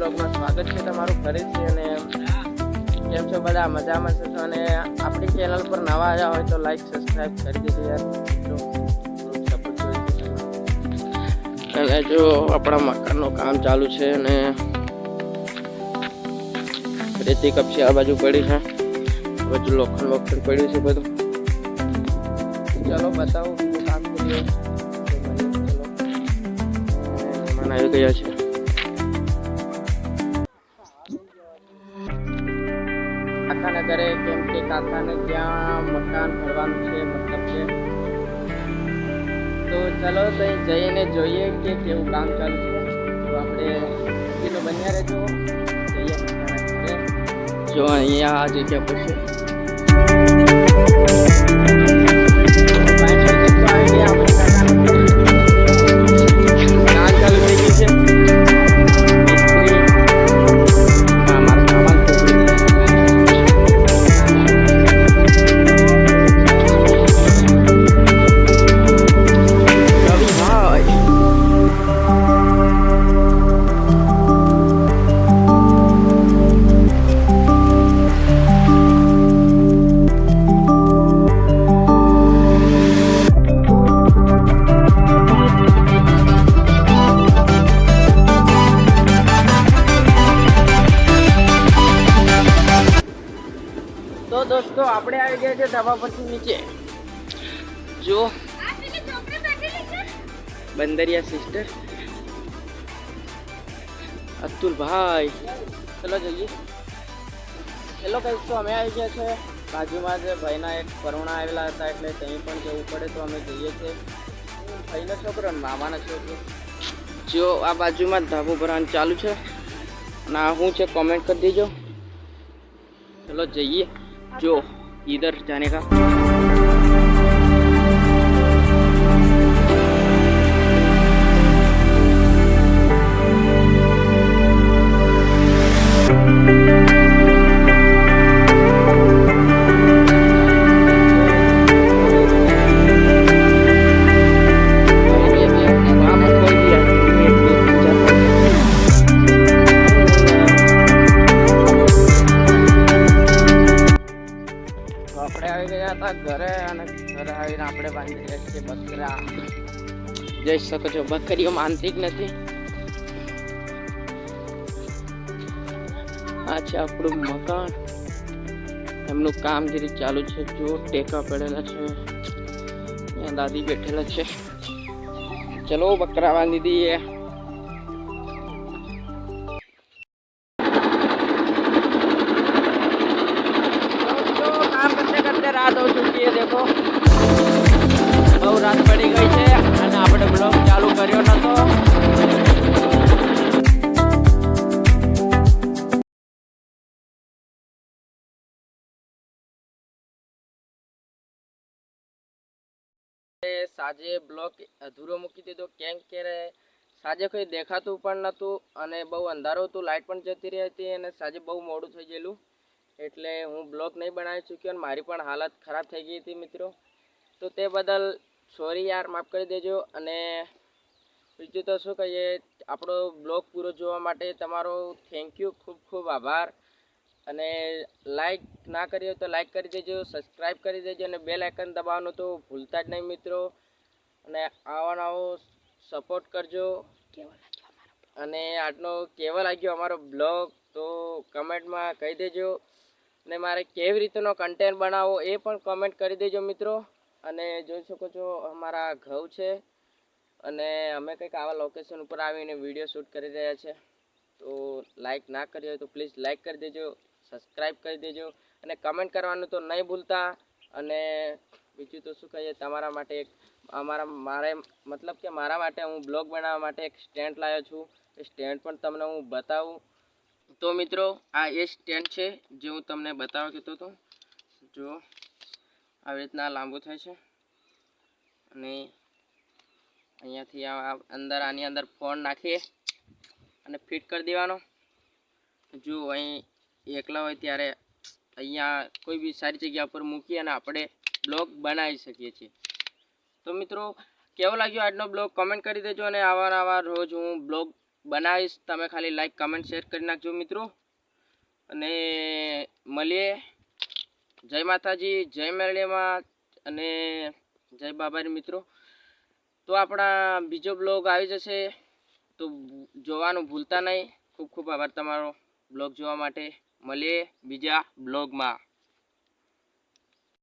બ્લોગમાં સ્વાગત છે તમારું ફરીથી। અને કેમ છો બધા? મજામાં છો? અને આપણી ચેનલ પર નવા આવ્યા હોય તો લાઈક સબસ્ક્રાઈબ કરી દેજો યાર મિત્રો, સપોર્ટ જોઈએ છે। અને જો આપણા મકાનનું કામ ચાલુ છે અને રેતી કપચી આ બાજુ પડી છે, બાજુ લોખંડ પડ્યું છે બધું। ચલો બતાવો બીજું કામ કરીએ। મહેમાન આવી ગયા છે। કાકાના ઘરે, કેમ કે કાકાને ત્યાં મકાન ભરવાનું છે, મતલબ કે તો ચલો ત્યાં જઈને જોઈએ કે કેવું કામ ચાલુ છે। તો આપણે કિલો બન્યા રહેજો, જઈએ કાકાના ઘરે। જો અહીંયા આ જગ્યા પર છે, કામ ચાલુ થઈ ગયું છે। તો દોસ્તો આપણે આવી ગયા છે ધાબા પરથી નીચે। જો બંદરિયા સિસ્ટર અતુલ ભાઈ, ચલો જઈએ। ચલો કઈક તો અમે આવી ગયા છે, બાજુમાં જ ભાઈના એક પરુણા આવેલા હતા એટલે ત્યાં પણ જવું પડે તો અમે જઈએ છીએ। ભાઈનો છોકરો ને મામાનો છોકરો। જો આ બાજુમાં ધાબો ભરવાનું ચાલુ છે અને આ શું છે કોમેન્ટ કરી દેજો। ચલો જઈએ। जो इधर जाने का घरे घरे आવીને આપણે બાંધી રહ્યા છીએ બકરા। જોઈ શકો છો બકરીઓ માનતી જ નથી। આ છે આપણું મકાન, એમનું કામગીરી ચાલુ છે। જો ટેકા પડેલા છે, ત્યાં દાદી બેઠેલા છે। ચલો બકરા બાંધી દઈએ। रात हो चुकी है, देखो बहुत रात पड़ी गई है અને આપણે બ્લોગ ચાલુ કર્યો નતો। સાંજે બ્લોગ અધૂરો મૂકી દીધો કેમ કે સાંજે કોઈ દેખાતું પણ નતું અને બહુ અંધારું હતું, લાઇટ પણ જતી રહી હતી અને સાંજે બહુ મોડું થઈ ગયેલું એટલે હું બ્લોગ નહીં બનાવી ચૂક્યો અને મારી પણ હાલત ખરાબ થઈ ગઈ હતી મિત્રો। તો તે બદલ સોરી યાર, માફ કરી દેજો। અને બીજું તો શું કહીએ, આપણો બ્લોગ પૂરો જોવા માટે તમારો થેન્ક યુ, ખૂબ ખૂબ આભાર। અને લાઈક ના કરી હોય તો લાઈક કરી દેજો, સબસ્ક્રાઈબ કરી દેજો અને બેલ આઇકન દબાવવાનું તો ભૂલતા જ નહીં મિત્રો। અને આવો નવો સપોર્ટ કરજો। અને આજનો કેવો લાગ્યો અમારો બ્લોગ તો કમેન્ટમાં કહી દેજો અને મારે કેવી રીતનો કન્ટેન્ટ બનાવવો એ પણ કમેન્ટ કરી દેજો મિત્રો। અને જોઈ શકો છો અમારા ઘઉં છે અને અમે કંઈક આવા લોકેશન ઉપર આવીને વિડીયો શૂટ કરી રહ્યા છે। તો લાઈક ના કરી હોય તો પ્લીઝ લાઈક કરી દેજો, સબસ્ક્રાઈબ કરી દેજો અને કમેન્ટ કરવાનું તો નહીં ભૂલતા। અને બીજું તો શું કહીએ, તમારા માટે એક મારા માટે હું બ્લોગ બનાવવા માટે એક સ્ટેન્ડ લાવ્યો છું, એ સ્ટેન્ડ પણ તમને હું બતાવું। તો મિત્રો આ એ સ્ટેન્ડ છે જે હું તમને બતાવવા કહેતો હતો। જો આવી રીતના લાંબુ થાય છે અને અહીંયાથી આની અંદર ફોન નાખીએ અને ફિટ કરી દેવાનો। જો અહીં એકલા હોય ત્યારે અહીંયા કોઈ બી સારી જગ્યા પર મૂકી અને આપણે બ્લોગ બનાવી શકીએ છીએ। તો મિત્રો કેવો લાગ્યો આજનો બ્લોગ કમેન્ટ કરી દેજો અને આવા રોજ હું બ્લોગ બનાવીશ, તમે ખાલી લાઈક કમેન્ટ શેર કરી નાખજો મિત્રો. અને મળીએ. જય માતાજી, જય મેરડીમાં અને જય બાબારી મિત્રો. તો આપણા બીજો બ્લોગ આવી જશે, તો જોવાનું ભૂલતા નહીં. ખૂબ ખૂબ આભાર તમારો બ્લોગ જોવા માટે. મળીએ બીજા બ્લોગમાં.